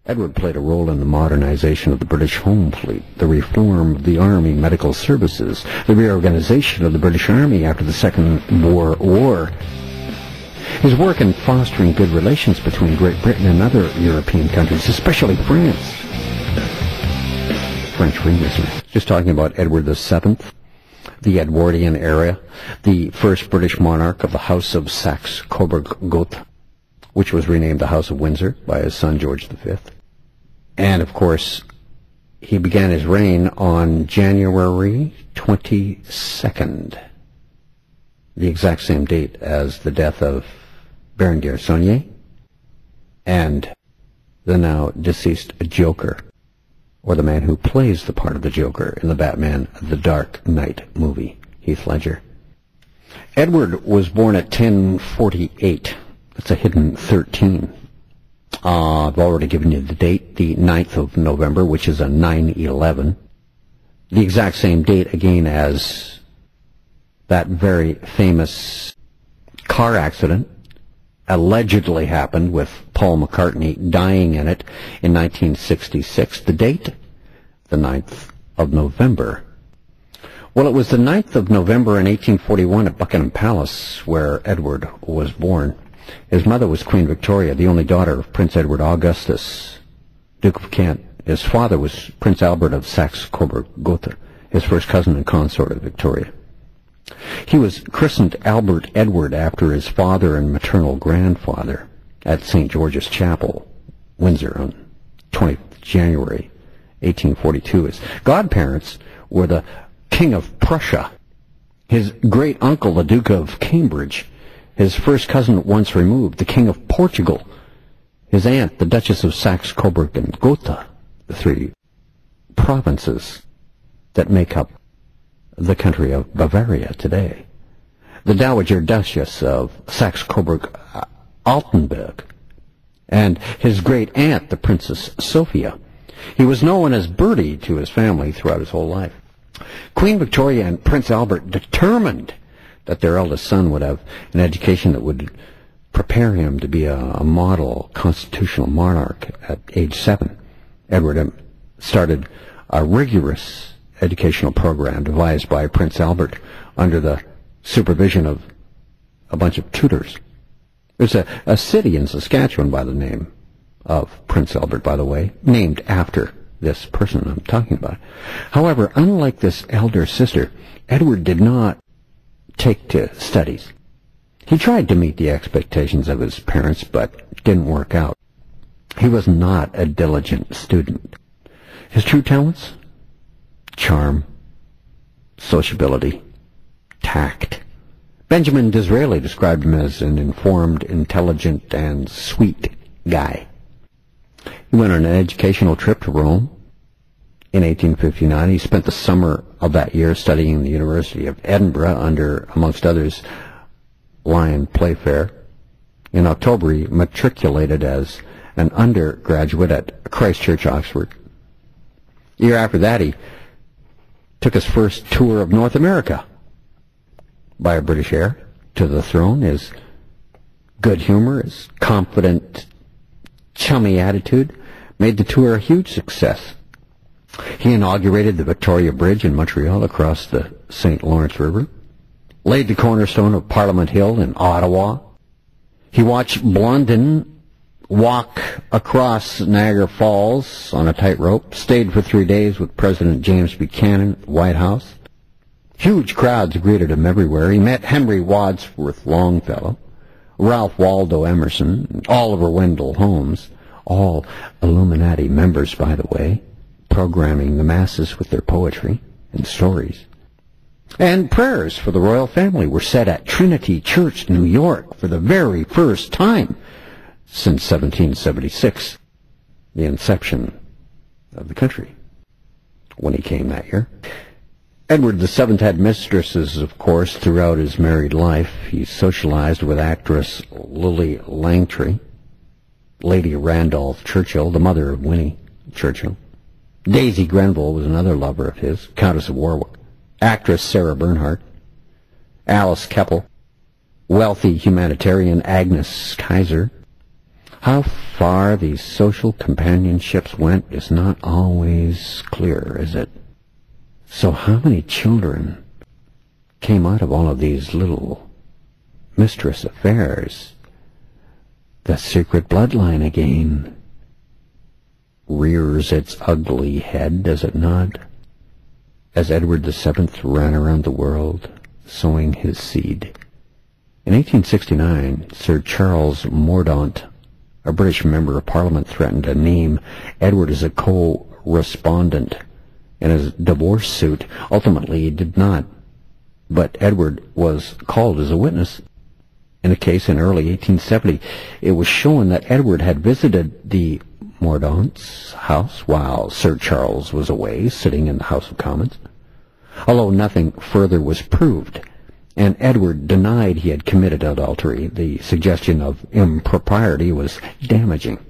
Edward played a role in the modernization of the British Home Fleet, the reform of the Army Medical Services, the reorganization of the British Army after the Second Boer War. His work in fostering good relations between Great Britain and other European countries, especially France. French Freemasons. Just talking about Edward VII, the Edwardian era, the first British monarch of the House of Saxe-Coburg-Gotha, which was renamed the House of Windsor by his son George V. And, of course, he began his reign on January 22nd, the exact same date as the death of Baron Garçonnier and the now deceased Joker, or the man who plays the part of the Joker in the Batman The Dark Knight movie, Heath Ledger. Edward was born at 1048. That's a hidden 13. I've already given you the date, the 9th of November, which is a 9/11. The exact same date, again, as that very famous car accident allegedly happened with Paul McCartney dying in it in 1966. The date? The 9th of November. Well, it was the 9th of November in 1841 at Buckingham Palace where Edward was born. His mother was Queen Victoria, the only daughter of Prince Edward Augustus, Duke of Kent. His father was Prince Albert of Saxe-Coburg-Gotha, his first cousin and consort of Victoria. He was christened Albert Edward after his father and maternal grandfather at St. George's Chapel, Windsor, on 20th January 1842. His godparents were the King of Prussia, his great-uncle, the Duke of Cambridge, his first cousin once removed, the King of Portugal, his aunt, the Duchess of Saxe-Coburg-Gotha, the three provinces that make up the country of Bavaria today, the Dowager Duchess of Saxe-Coburg-Altenburg, and his great-aunt, the Princess Sophia. He was known as Bertie to his family throughout his whole life. Queen Victoria and Prince Albert determined that their eldest son would have an education that would prepare him to be a model constitutional monarch at age 7. Edward started a rigorous educational program devised by Prince Albert under the supervision of a bunch of tutors. There's a city in Saskatchewan by the name of Prince Albert, by the way, named after this person I'm talking about. However, unlike this elder sister, Edward did not take to studies. He tried to meet the expectations of his parents, but didn't work out. He was not a diligent student. His true talents? Charm, sociability, tact. Benjamin Disraeli described him as an informed, intelligent, and sweet guy. He went on an educational trip to Rome in 1859. He spent the summer of that year studying in the University of Edinburgh under, amongst others, Lyon Playfair. In October, he matriculated as an undergraduate at Christ Church, Oxford. The year after that, he took his first tour of North America by a British heir to the throne. His good humor, his confident, chummy attitude made the tour a huge success. He inaugurated the Victoria Bridge in Montreal across the St. Lawrence River, laid the cornerstone of Parliament Hill in Ottawa. He watched Blondin walk across Niagara Falls on a tightrope, stayed for 3 days with President James Buchanan at the White House. Huge crowds greeted him everywhere. He met Henry Wadsworth Longfellow, Ralph Waldo Emerson, and Oliver Wendell Holmes, all Illuminati members, by the way, programming the masses with their poetry and stories. And prayers for the royal family were said at Trinity Church, New York, for the very first time since 1776, the inception of the country, when he came that year. Edward VII had mistresses, of course, throughout his married life. He socialized with actress Lily Langtry, Lady Randolph Churchill, the mother of Winnie Churchill. Daisy Grenville was another lover of his, Countess of Warwick. Actress Sarah Bernhardt, Alice Keppel, wealthy humanitarian Agnes Kaiser, How far these social companionships went is not always clear, is it? So how many children came out of all of these little mistress affairs? The secret bloodline again rears its ugly head, does it not? As Edward VII ran around the world, sowing his seed. In 1869, Sir Charles Mordaunt, a British member of Parliament, threatened to name Edward as a co-respondent in his divorce suit. Ultimately, he did not, but Edward was called as a witness. In a case in early 1870, it was shown that Edward had visited the Mordaunt's house while Sir Charles was away, sitting in the House of Commons. Although nothing further was proved, and Edward denied he had committed adultery, the suggestion of impropriety was damaging.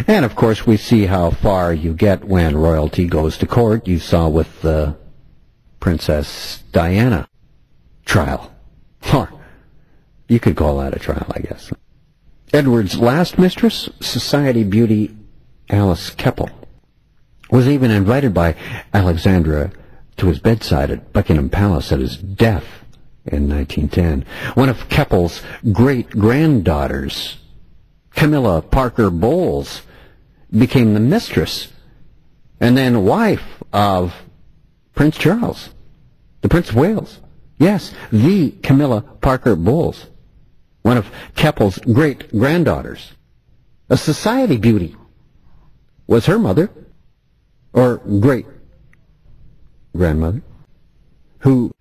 And, of course, we see how far you get when royalty goes to court. You saw with the Princess Diana trial. Or you could call that a trial, I guess. Edward's last mistress, society beauty Alice Keppel, was even invited by Alexandra to his bedside at Buckingham Palace at his death in 1910. One of Keppel's great-granddaughters, Camilla Parker Bowles, became the mistress and then wife of Prince Charles, the Prince of Wales. Yes, the Camilla Parker Bowles, one of Keppel's great-granddaughters. A society beauty was her mother, or great-grandmother, who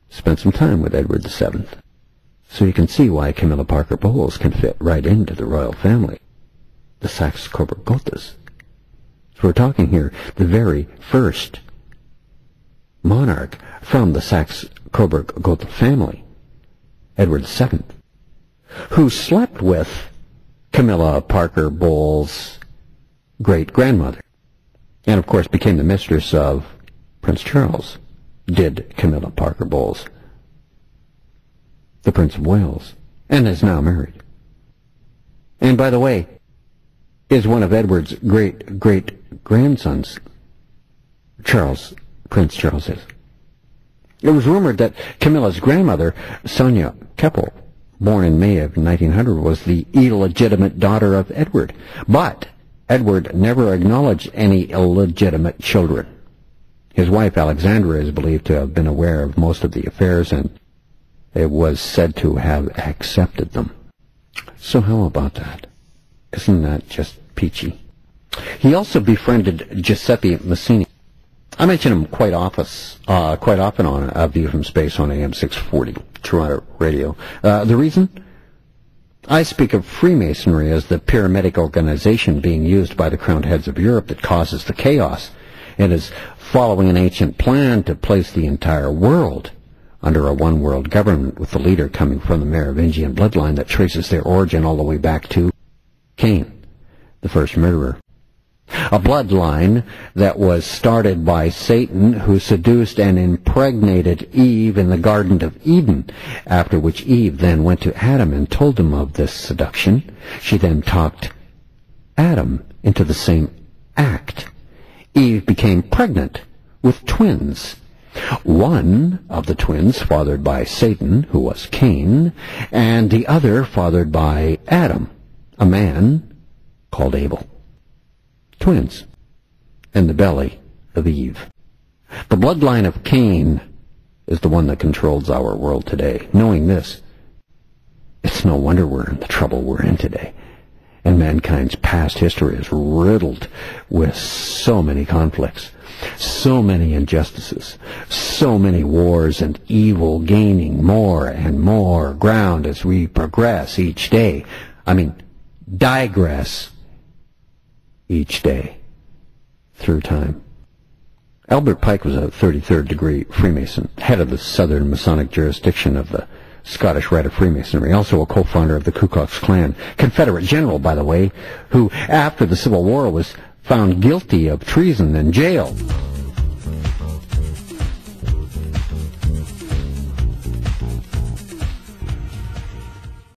spent some time with Edward VII. So you can see why Camilla Parker Bowles can fit right into the royal family, the Saxe-Coburg-Gothas. So we're talking here the very first monarch from the Saxe-Coburg-Gotha family, Edward VII, who slept with Camilla Parker Bowles' great-grandmother, and of course became the mistress of Prince Charles, did Camilla Parker Bowles, the Prince of Wales, and is now married. And by the way, is one of Edward's great-great-grandsons, Prince Charles is. It was rumored that Camilla's grandmother, Sonia Keppel, born in May of 1900, was the illegitimate daughter of Edward. But Edward never acknowledged any illegitimate children. His wife, Alexandra, is believed to have been aware of most of the affairs, and it was said to have accepted them. So how about that? Isn't that just peachy? He also befriended Giuseppe Mazzini. I mention him quite often on A View from Space on AM 640, Toronto Radio. The reason? I speak of Freemasonry as the pyramidal organization being used by the crowned heads of Europe that causes the chaos, and is following an ancient plan to place the entire world under a one-world government, with the leader coming from the Merovingian bloodline that traces their origin all the way back to Cain, the first murderer. A bloodline that was started by Satan, who seduced and impregnated Eve in the Garden of Eden, after which Eve then went to Adam and told him of this seduction. She then talked Adam into the same act. Eve became pregnant with twins. One of the twins fathered by Satan, who was Cain, and the other fathered by Adam, a man called Abel. Twins in the belly of Eve. The bloodline of Cain is the one that controls our world today. Knowing this, it's no wonder we're in the trouble we're in today. And mankind's past history is riddled with so many conflicts, so many injustices, so many wars, and evil gaining more and more ground as we progress each day. Digress each day through time. Albert Pike was a 33rd degree Freemason, head of the Southern Masonic jurisdiction of the Scottish Rite of Freemasonry, also a co-founder of the Ku Klux Klan, Confederate general, by the way, who, after the Civil War, was found guilty of treason and jailed.